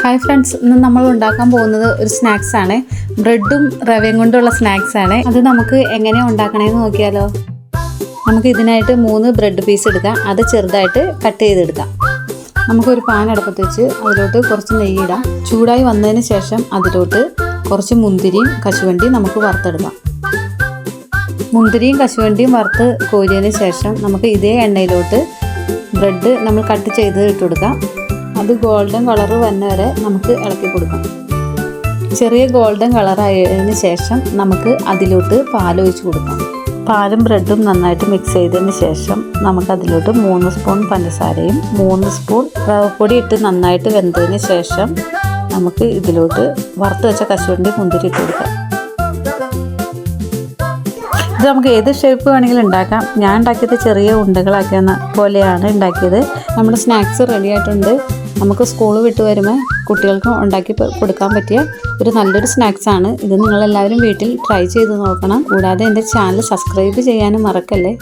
Hi friends, ഇന്ന് നമ്മൾ ഉണ്ടാക്കാൻ പോകുന്നത് ഒരു സ്നാക്സ് ആണ്. ബ്രെഡും റവയും കൊണ്ടുള്ള സ്നാക്സ് ആണ്. അത് നമുക്ക് എങ്ങനെ ഉണ്ടാക്കണമെന്ന് നോക്കിയാലോ. നമുക്ക് ഇതിനായിട്ട് 3 ബ്രെഡ് പീസ് എടുക്കാം. അത് ചെറുതായിട്ട് കട്ട് ചെയ്തെടുക്കാം. നമുക്കൊരു പാൻ അടുപ്പത്ത് വെച്ച് അതിലോട്ട് കുറച്ച് നെയ്യ് ഇടാം. ചൂടായി വന്നതിന് ശേഷം അതിലോട്ട് കുറച്ച് മുന്തിരിയും കശുവണ്ടിയും നമുക്ക് വറുത്തെടുക്കാം. മുന്തിരിയും കശുവണ്ടിയും വറുത്ത് കോരിയതിന് ശേഷം നമുക്ക് ഇതേ എണ്ണയിലോട്ട് ബ്രെഡ് നമ്മൾ കട്ട് ചെയ്ത് ഇട്ട് കൊടുക്കാം. അത് ഗോൾഡൻ കളർ വന്ന വരെ നമുക്ക് ഇളക്കി കൊടുക്കാം. ചെറിയ ഗോൾഡൻ കളറായതിന് ശേഷം നമുക്ക് അതിലോട്ട് പാലൊഴിച്ച് കൊടുക്കാം. പാലും ബ്രെഡും നന്നായിട്ട് മിക്സ് ചെയ്തതിന് ശേഷം നമുക്ക് അതിലോട്ട് 3 സ്പൂൺ പഞ്ചസാരയും 3 സ്പൂൺ റവപ്പൊടി ഇട്ട് നന്നായിട്ട് വെന്തതിന് ശേഷം നമുക്ക് ഇതിലോട്ട് വറുത്ത് വെച്ച കശുവണ്ടി മുന്തിരി ഇട്ട് കൊടുക്കാം. ഇത് നമുക്ക് ഏത് ഷേപ്പ് വേണമെങ്കിലും ഉണ്ടാക്കാം. ഞാൻ ഉണ്ടാക്കിയത് ചെറിയ ഉണ്ടകളാക്കിയ പോലെയാണ് ഉണ്ടാക്കിയത്. നമ്മുടെ സ്നാക്സ് റെഡി ആയിട്ടുണ്ട്. നമുക്ക് സ്കൂൾ വിട്ട് വരുമ്പോൾ കുട്ടികൾക്ക് ഉണ്ടാക്കി കൊടുക്കാൻ പറ്റിയ ഒരു നല്ലൊരു സ്നാക്സാണ് ഇത്. നിങ്ങളെല്ലാവരും വീട്ടിൽ ട്രൈ ചെയ്ത് നോക്കണം. കൂടാതെ എൻ്റെ ചാനൽ സബ്സ്ക്രൈബ് ചെയ്യാനും മറക്കല്ലേ.